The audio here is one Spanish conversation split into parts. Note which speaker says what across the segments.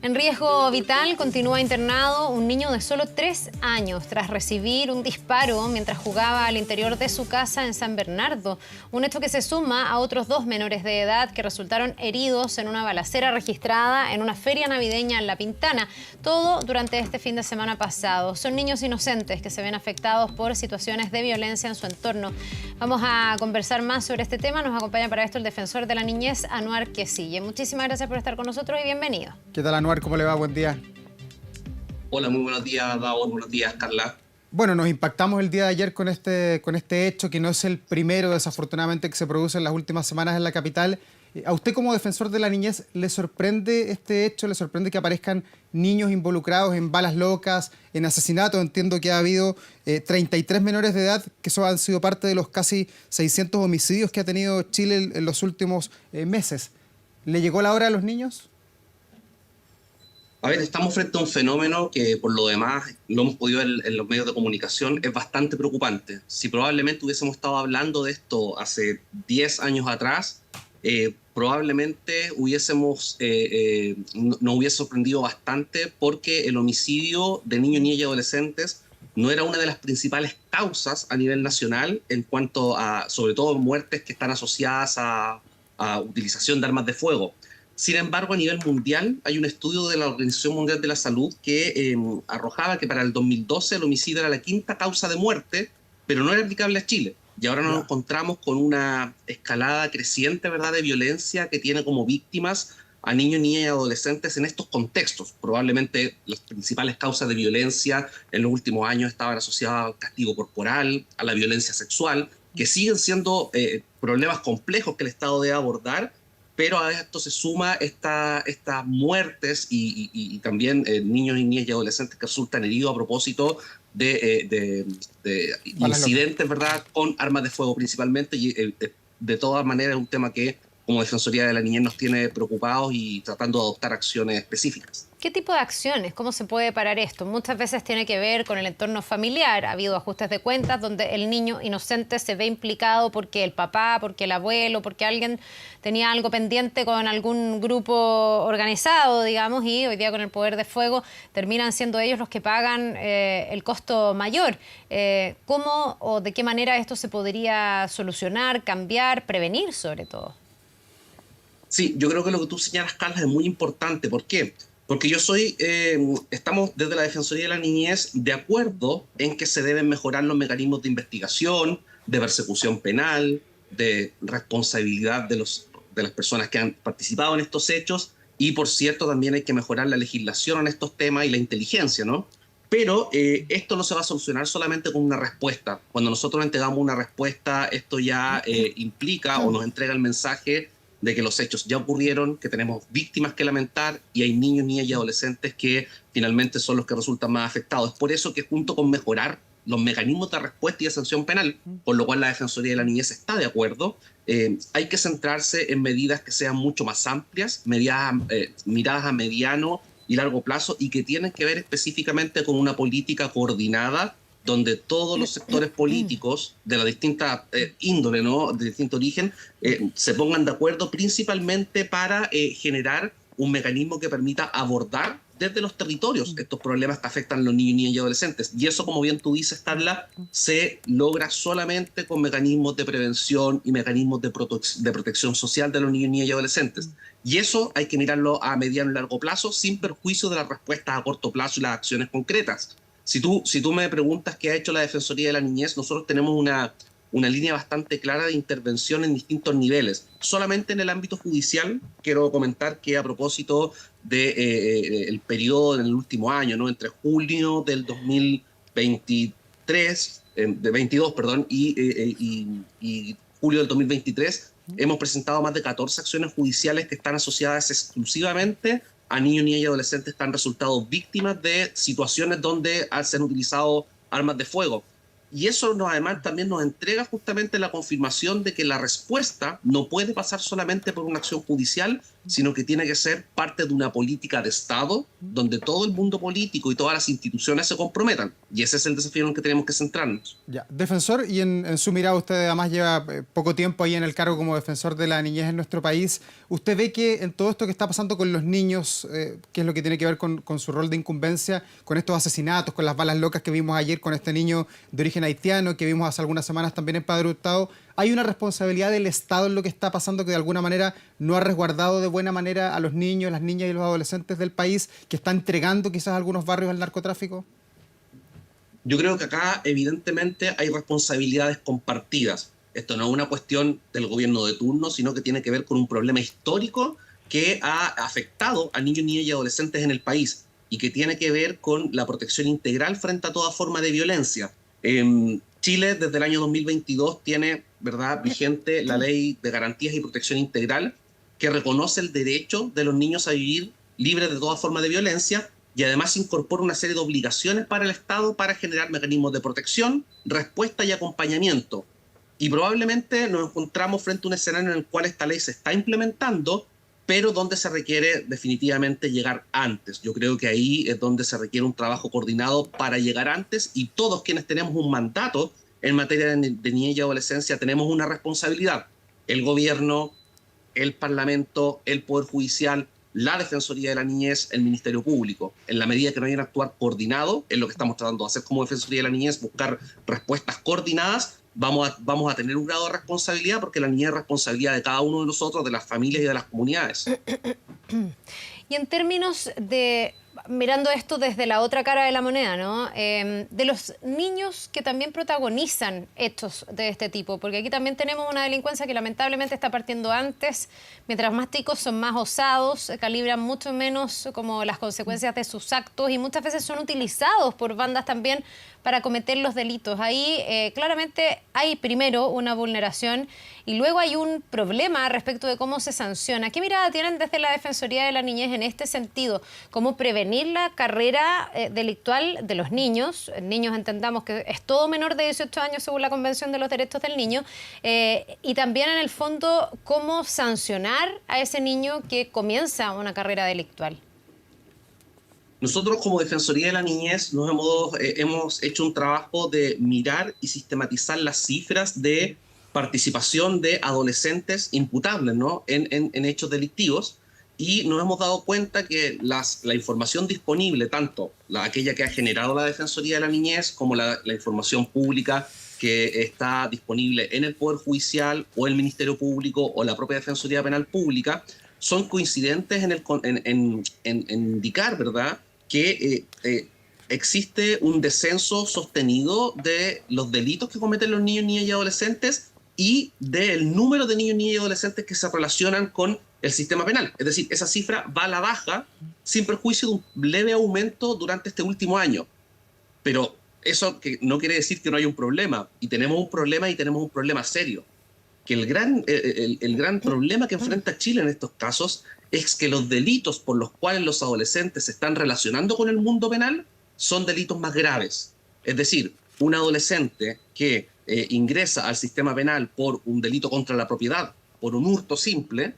Speaker 1: En riesgo vital continúa internado un niño de solo 3 años tras recibir un disparo mientras jugaba al interior de su casa en San Bernardo. Un hecho que se suma a otros 2 menores de edad que resultaron heridos en una balacera registrada en una feria navideña en La Pintana. Todo durante este fin de semana pasado. Son niños inocentes que se ven afectados por situaciones de violencia en su entorno. Vamos a conversar más sobre este tema. Nos acompaña para esto el defensor de la niñez, Anuar Quecille. Muchísimas gracias por estar con nosotros y bienvenido.
Speaker 2: ¿Qué tal, Anuar? ¿Cómo le va? Buen día.
Speaker 3: Hola, muy buenos días, Davos. Buenos días, Carla.
Speaker 2: Bueno, nos impactamos el día de ayer con este hecho, que no es el primero, desafortunadamente, que se produce en las últimas semanas en la capital. ¿A usted, como defensor de la niñez, le sorprende este hecho? ¿Le sorprende que aparezcan niños involucrados en balas locas, en asesinatos? Entiendo que ha habido 33 menores de edad, que eso han sido parte de los casi 600 homicidios que ha tenido Chile en los últimos meses. ¿Le llegó la hora a los niños?
Speaker 3: A ver, estamos frente a un fenómeno que, por lo demás, lo hemos podido ver en los medios de comunicación, es bastante preocupante. Si probablemente hubiésemos estado hablando de esto hace 10 años atrás, probablemente nos hubiese sorprendido bastante, porque el homicidio de niños, niñas y adolescentes no era una de las principales causas a nivel nacional en cuanto a, sobre todo, muertes que están asociadas a utilización de armas de fuego. Sin embargo, a nivel mundial, hay un estudio de la Organización Mundial de la Salud que arrojaba que para el 2012 el homicidio era la 5ª causa de muerte, pero no era aplicable a Chile. Y ahora nos encontramos con una escalada creciente, ¿verdad?, de violencia que tiene como víctimas a niños, niñas y adolescentes en estos contextos. Probablemente las principales causas de violencia en los últimos años estaban asociadas al castigo corporal, a la violencia sexual, que siguen siendo problemas complejos que el Estado debe abordar, pero a esto se suma estas muertes y también niños, niñas y adolescentes que resultan heridos a propósito de incidentes, ¿verdad?, con armas de fuego principalmente, y de todas maneras es un tema que como Defensoría de la Niñez nos tiene preocupados y tratando de adoptar acciones específicas.
Speaker 1: ¿Qué tipo de acciones? ¿Cómo se puede parar esto? Muchas veces tiene que ver con el entorno familiar. Ha habido ajustes de cuentas donde el niño inocente se ve implicado porque el papá, porque el abuelo, porque alguien tenía algo pendiente con algún grupo organizado, digamos, y hoy día con el poder de fuego terminan siendo ellos los que pagan el costo mayor. ¿Cómo o de qué manera esto se podría solucionar, cambiar, prevenir sobre todo?
Speaker 3: Sí, yo creo que lo que tú señalas, Carla, es muy importante. ¿Por qué? Porque estamos desde la Defensoría de la Niñez de acuerdo en que se deben mejorar los mecanismos de investigación, de persecución penal, de responsabilidad de las personas que han participado en estos hechos, y por cierto también hay que mejorar la legislación en estos temas y la inteligencia, ¿no? Pero esto no se va a solucionar solamente con una respuesta. Cuando nosotros entregamos una respuesta, esto ya implica o nos entrega el mensaje de que los hechos ya ocurrieron, que tenemos víctimas que lamentar y hay niños, niñas y adolescentes que finalmente son los que resultan más afectados. Es por eso que, junto con mejorar los mecanismos de respuesta y de sanción penal, por lo cual la Defensoría de la Niñez está de acuerdo, hay que centrarse en medidas que sean mucho más amplias, miradas a mediano y largo plazo, y que tienen que ver específicamente con una política coordinada donde todos los sectores políticos de la distinta índole, ¿no?, de distinto origen, se pongan de acuerdo principalmente para generar un mecanismo que permita abordar desde los territorios estos problemas que afectan a los niños, niñas y adolescentes. Y eso, como bien tú dices, Carla, se logra solamente con mecanismos de prevención y mecanismos de protección social de los niños, niñas y adolescentes. Y eso hay que mirarlo a mediano y largo plazo, sin perjuicio de las respuestas a corto plazo y las acciones concretas. Si tú me preguntas qué ha hecho la Defensoría de la Niñez, nosotros tenemos una línea bastante clara de intervención en distintos niveles. Solamente en el ámbito judicial, quiero comentar que a propósito del periodo en el último año, ¿no?, entre junio del 22, perdón, y julio del 2023, hemos presentado más de 14 acciones judiciales que están asociadas exclusivamente a niños, niñas y adolescentes que han resultado víctimas de situaciones donde se han utilizado armas de fuego. Y eso además también nos entrega justamente la confirmación de que la respuesta no puede pasar solamente por una acción judicial, sino que tiene que ser parte de una política de Estado donde todo el mundo político y todas las instituciones se comprometan. Y ese es el desafío en el que tenemos que centrarnos.
Speaker 2: Ya. Defensor, y en su mirada, usted además lleva poco tiempo ahí en el cargo como defensor de la niñez en nuestro país. ¿Usted ve que en todo esto que está pasando con los niños, qué es lo que tiene que ver con su rol de incumbencia, con estos asesinatos, con las balas locas que vimos ayer con este niño de origen haitiano, que vimos hace algunas semanas también en Padre Hurtado, hay una responsabilidad del Estado en lo que está pasando que de alguna manera no ha resguardado de buena manera a los niños, las niñas y los adolescentes del país, que está entregando quizás algunos barrios al narcotráfico?
Speaker 3: Yo creo que acá evidentemente hay responsabilidades compartidas. Esto no es una cuestión del gobierno de turno, sino que tiene que ver con un problema histórico que ha afectado a niños, niñas y adolescentes en el país y que tiene que ver con la protección integral frente a toda forma de violencia. Chile desde el año 2022 tiene, ¿verdad?, vigente la Ley de Garantías y Protección Integral que reconoce el derecho de los niños a vivir libres de toda forma de violencia y además incorpora una serie de obligaciones para el Estado para generar mecanismos de protección, respuesta y acompañamiento. Y probablemente nos encontramos frente a un escenario en el cual esta ley se está implementando, pero donde se requiere definitivamente llegar antes. Yo creo que ahí es donde se requiere un trabajo coordinado para llegar antes, y todos quienes tenemos un mandato en materia de niñez y adolescencia tenemos una responsabilidad. El gobierno, el Parlamento, el Poder Judicial, la Defensoría de la Niñez, el Ministerio Público. En la medida que no vayan a actuar coordinado, es lo que estamos tratando de hacer como Defensoría de la Niñez, buscar respuestas coordinadas. Vamos a tener un grado de responsabilidad, porque la niñez es responsabilidad de cada uno de nosotros, de las familias y de las comunidades.
Speaker 1: Y en términos de, mirando esto desde la otra cara de la moneda, ¿no? De los niños que también protagonizan hechos de este tipo, porque aquí también tenemos una delincuencia que lamentablemente está partiendo antes. Mientras más chicos son más osados, calibran mucho menos como las consecuencias de sus actos y muchas veces son utilizados por bandas también para cometer los delitos. Ahí claramente hay primero una vulneración y luego hay un problema respecto de cómo se sanciona. ¿Qué mirada tienen desde la Defensoría de la Niñez en este sentido? ¿Cómo prevenir la carrera delictual de los niños? Niños, entendamos que es todo menor de 18 años según la Convención de los Derechos del Niño. Y también en el fondo, ¿cómo sancionar a ese niño que comienza una carrera delictual?
Speaker 3: Nosotros como Defensoría de la Niñez hemos hecho un trabajo de mirar y sistematizar las cifras de participación de adolescentes imputables, ¿no?, en hechos delictivos, y nos hemos dado cuenta que la información disponible, tanto aquella que ha generado la Defensoría de la Niñez como la información pública que está disponible en el Poder Judicial o el Ministerio Público o la propia Defensoría Penal Pública, son coincidentes en indicar, ¿verdad?, que existe un descenso sostenido de los delitos que cometen los niños, niñas y adolescentes y del número de niños, niñas y adolescentes que se relacionan con el sistema penal. Es decir, esa cifra va a la baja sin perjuicio de un leve aumento durante este último año. Pero eso no quiere decir que no haya un problema. Y tenemos un problema serio. Que el gran problema que enfrenta Chile en estos casos es que los delitos por los cuales los adolescentes se están relacionando con el mundo penal son delitos más graves. Es decir, un adolescente que ingresa al sistema penal por un delito contra la propiedad, por un hurto simple,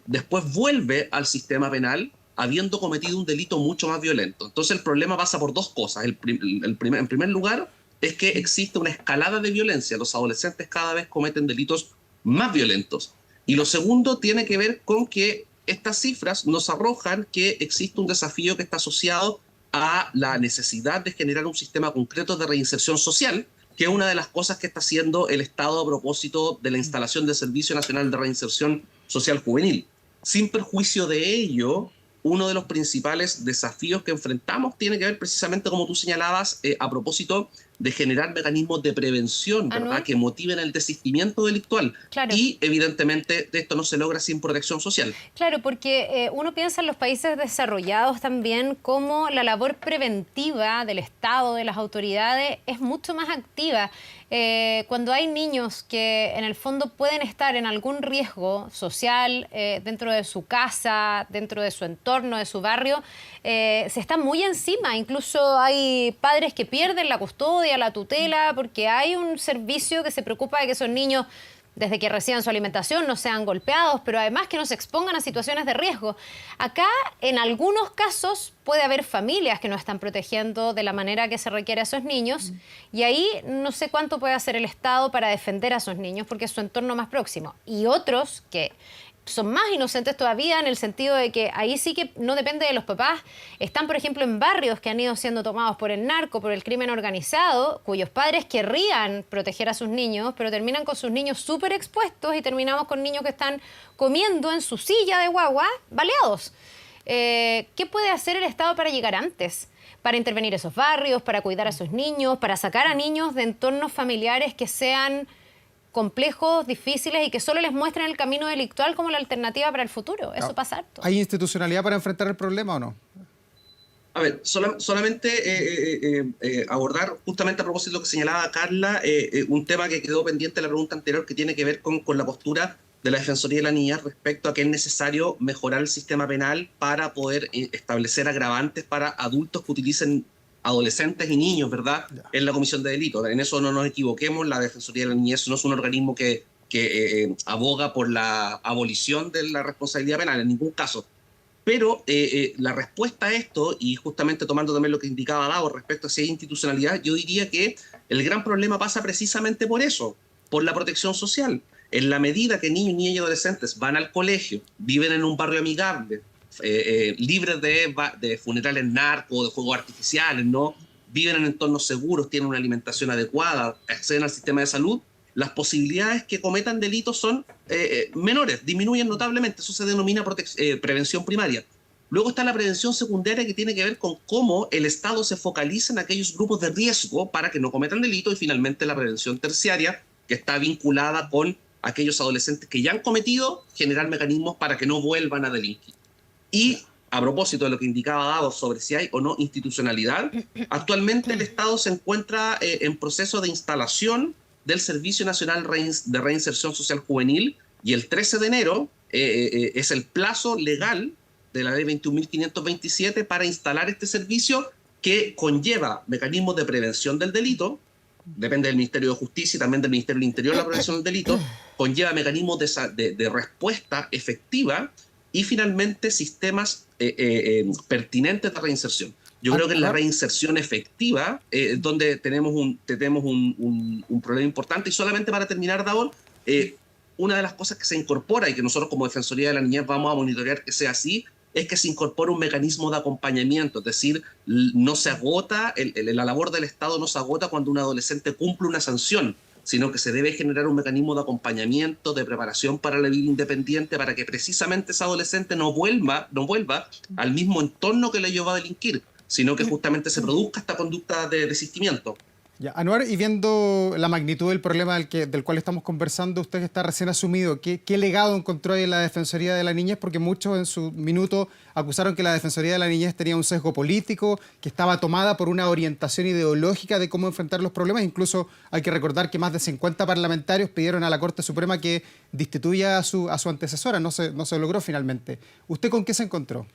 Speaker 3: después vuelve al sistema penal habiendo cometido un delito mucho más violento. Entonces el problema pasa por dos cosas. En primer lugar, es que existe una escalada de violencia. Los adolescentes cada vez cometen delitos más violentos. Y lo segundo tiene que ver con que estas cifras nos arrojan que existe un desafío que está asociado a la necesidad de generar un sistema concreto de reinserción social, que es una de las cosas que está haciendo el Estado a propósito de la instalación del Servicio Nacional de Reinserción Social Juvenil. Sin perjuicio de ello, uno de los principales desafíos que enfrentamos tiene que ver precisamente, como tú señalabas, a propósito de generar mecanismos de prevención, ¿verdad?, que motiven el desistimiento delictual.
Speaker 1: Claro.
Speaker 3: Y evidentemente esto no se logra sin protección social.
Speaker 1: Claro, porque uno piensa en los países desarrollados también como la labor preventiva del Estado, de las autoridades, es mucho más activa. Cuando hay niños que en el fondo pueden estar en algún riesgo social dentro de su casa, dentro de su entorno, de su barrio, se está muy encima. Incluso hay padres que pierden la custodia, la tutela, porque hay un servicio que se preocupa de que esos niños desde que reciban su alimentación, no sean golpeados, pero además que no se expongan a situaciones de riesgo. Acá, en algunos casos, puede haber familias que no están protegiendo de la manera que se requiere a esos niños, y ahí no sé cuánto puede hacer el Estado para defender a esos niños, porque es su entorno más próximo. Y otros que son más inocentes todavía, en el sentido de que ahí sí que no depende de los papás. Están, por ejemplo, en barrios que han ido siendo tomados por el narco, por el crimen organizado, cuyos padres querrían proteger a sus niños, pero terminan con sus niños súper expuestos y terminamos con niños que están comiendo en su silla de guagua, baleados. ¿Qué puede hacer el Estado para llegar antes? Para intervenir esos barrios, para cuidar a sus niños, para sacar a niños de entornos familiares que sean complejos, difíciles y que solo les muestran el camino delictual como la alternativa para el futuro. Eso pasa harto.
Speaker 2: ¿Hay institucionalidad para enfrentar el problema o no?
Speaker 3: A ver, solamente abordar justamente a propósito de lo que señalaba Carla, un tema que quedó pendiente de la pregunta anterior, que tiene que ver con la postura de la Defensoría de la Niñez respecto a que es necesario mejorar el sistema penal para poder establecer agravantes para adultos que utilicen adolescentes y niños, ¿verdad?, en la comisión de delitos. En eso no nos equivoquemos, la Defensoría de la Niñez no es un organismo que aboga por la abolición de la responsabilidad penal, en ningún caso. Pero la respuesta a esto, y justamente tomando también lo que indicaba Davo respecto a si hay institucionalidad, yo diría que el gran problema pasa precisamente por eso, por la protección social. En la medida que niños, niñas y adolescentes van al colegio, viven en un barrio amigable, libres de funerales narcos, de juegos artificiales, ¿no?, viven en entornos seguros, tienen una alimentación adecuada, acceden al sistema de salud, las posibilidades que cometan delitos son menores, disminuyen notablemente. Eso se denomina prevención primaria. Luego está la prevención secundaria, que tiene que ver con cómo el Estado se focaliza en aquellos grupos de riesgo para que no cometan delitos, y finalmente la prevención terciaria, que está vinculada con aquellos adolescentes que ya han cometido, generar mecanismos para que no vuelvan a delinquir. Y a propósito de lo que indicaba Davo sobre si hay o no institucionalidad, actualmente el Estado se encuentra en proceso de instalación del Servicio Nacional de Reinserción Social Juvenil, y el 13 de enero es el plazo legal de la ley 21.527 para instalar este servicio, que conlleva mecanismos de prevención del delito, depende del Ministerio de Justicia y también del Ministerio del Interior la prevención del delito, conlleva mecanismos de respuesta efectiva, y finalmente sistemas pertinentes de reinserción. Yo creo que en la reinserción efectiva donde tenemos un problema importante. Y solamente para terminar, Davor, una de las cosas que se incorpora y que nosotros como Defensoría de la Niñez vamos a monitorear que sea así, es que se incorpora un mecanismo de acompañamiento. Es decir, no se agota, la labor del Estado no se agota cuando un adolescente cumple una sanción, sino que se debe generar un mecanismo de acompañamiento, de preparación para la vida independiente, para que precisamente ese adolescente no vuelva al mismo entorno que le llevó a delinquir, sino que justamente se produzca esta conducta de desistimiento.
Speaker 2: Ya, Anuar, y viendo la magnitud del problema del cual estamos conversando, usted que está recién asumido, ¿qué legado encontró ahí en la Defensoría de la Niñez? Porque muchos en su minuto acusaron que la Defensoría de la Niñez tenía un sesgo político, que estaba tomada por una orientación ideológica de cómo enfrentar los problemas. Incluso hay que recordar que más de 50 parlamentarios pidieron a la Corte Suprema que destituya a su antecesora. No se logró finalmente. ¿Usted con qué se encontró?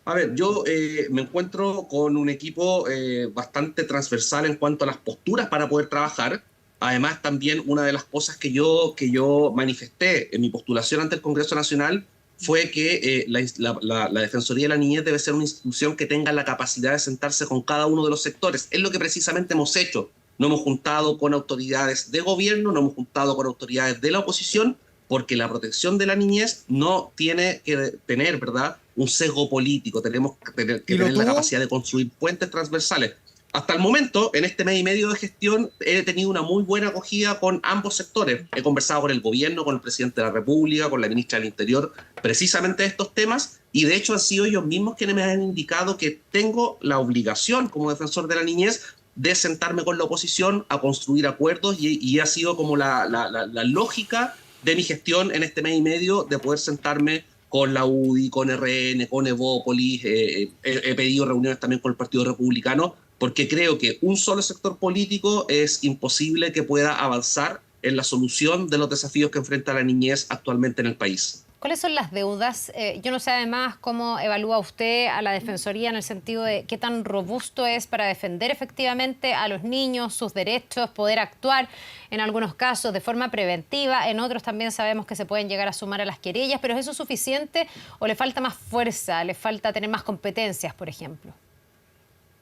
Speaker 3: A ver, yo me encuentro con un equipo bastante transversal en cuanto a las posturas para poder trabajar. Además, también una de las cosas que yo manifesté en mi postulación ante el Congreso Nacional fue que la Defensoría de la Niñez debe ser una institución que tenga la capacidad de sentarse con cada uno de los sectores. Es lo que precisamente hemos hecho. Nos hemos juntado con autoridades de gobierno, nos hemos juntado con autoridades de la oposición, porque la protección de la niñez no tiene que tener, ¿verdad?, un sesgo político. Tenemos que tener la capacidad de construir puentes transversales. Hasta el momento, en este mes y medio de gestión, he tenido una muy buena acogida con ambos sectores. He conversado con el gobierno, con el presidente de la República, con la ministra del Interior, precisamente de estos temas, y de hecho han sido ellos mismos quienes me han indicado que tengo la obligación, como defensor de la niñez, de sentarme con la oposición a construir acuerdos, y ha sido como la lógica de mi gestión en este mes y medio, de poder sentarme con la UDI, con RN, con Evópolis. He pedido reuniones también con el Partido Republicano, porque creo que un solo sector político es imposible que pueda avanzar en la solución de los desafíos que enfrenta la niñez actualmente en el país.
Speaker 1: ¿Cuáles son las deudas? Yo no sé además cómo evalúa usted a la Defensoría en el sentido de qué tan robusto es para defender efectivamente a los niños, sus derechos, poder actuar en algunos casos de forma preventiva, en otros también sabemos que se pueden llegar a sumar a las querellas, pero ¿es eso suficiente o le falta más fuerza, le falta tener más competencias, por ejemplo?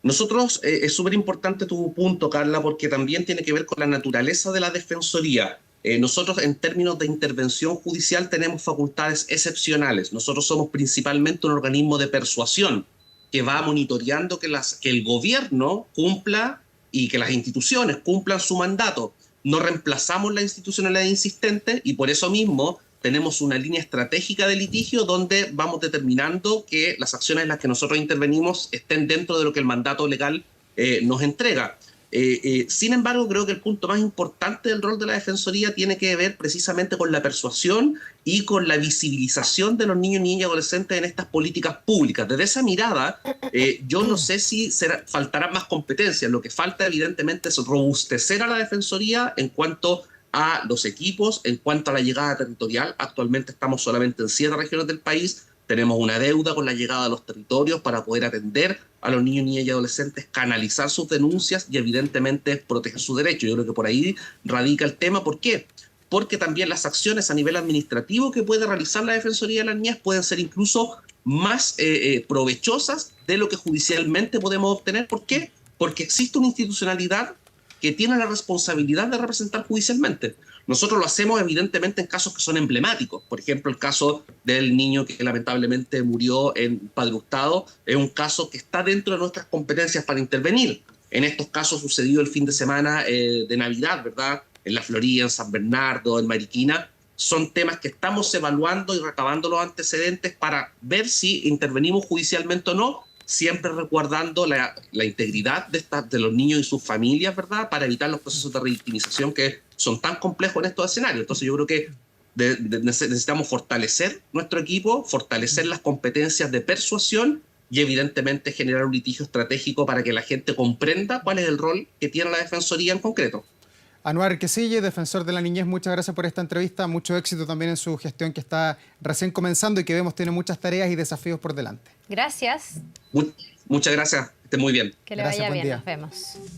Speaker 3: Nosotros, es súper importante tu punto, Carla, porque también tiene que ver con la naturaleza de la Defensoría. Nosotros, en términos de intervención judicial, tenemos facultades excepcionales. Nosotros somos principalmente un organismo de persuasión que va monitoreando que el gobierno cumpla y que las instituciones cumplan su mandato. No reemplazamos la institucionalidad insistente y por eso mismo tenemos una línea estratégica de litigio donde vamos determinando que las acciones en las que nosotros intervenimos estén dentro de lo que el mandato legal nos entrega. Sin embargo, creo que el punto más importante del rol de la Defensoría tiene que ver precisamente con la persuasión y con la visibilización de los niños, niñas y adolescentes en estas políticas públicas. Desde esa mirada, yo no sé si faltarán más competencias. Lo que falta, evidentemente, es robustecer a la Defensoría en cuanto a los equipos, en cuanto a la llegada territorial. Actualmente estamos solamente en 7 regiones del país. Tenemos una deuda con la llegada a los territorios para poder atender a los niños, niñas y adolescentes, canalizar sus denuncias y evidentemente proteger sus derechos. Yo creo que por ahí radica el tema. ¿Por qué? Porque también las acciones a nivel administrativo que puede realizar la Defensoría de las Niñas pueden ser incluso más provechosas de lo que judicialmente podemos obtener. ¿Por qué? Porque existe una institucionalidad que tiene la responsabilidad de representar judicialmente. Nosotros lo hacemos evidentemente en casos que son emblemáticos. Por ejemplo, el caso del niño que lamentablemente murió en Padre Hurtado es un caso que está dentro de nuestras competencias para intervenir. En estos casos sucedido el fin de semana de Navidad, ¿verdad? En La Florida, en San Bernardo, en Mariquina, son temas que estamos evaluando y recabando los antecedentes para ver si intervenimos judicialmente o no, siempre resguardando la integridad de los niños y sus familias, ¿verdad? Para evitar los procesos de revictimización que son tan complejos en estos escenarios. Entonces yo creo que necesitamos fortalecer nuestro equipo, fortalecer las competencias de persuasión y evidentemente generar un litigio estratégico para que la gente comprenda cuál es el rol que tiene la Defensoría en concreto.
Speaker 2: Anuar Quisille, defensor de la niñez, muchas gracias por esta entrevista. Mucho éxito también en su gestión que está recién comenzando y que vemos tiene muchas tareas y desafíos por delante.
Speaker 1: Gracias.
Speaker 3: Muchas gracias. Que esté muy bien.
Speaker 1: Que le
Speaker 2: Gracias,
Speaker 1: vaya
Speaker 2: buen
Speaker 1: bien.
Speaker 2: día.
Speaker 1: Nos vemos.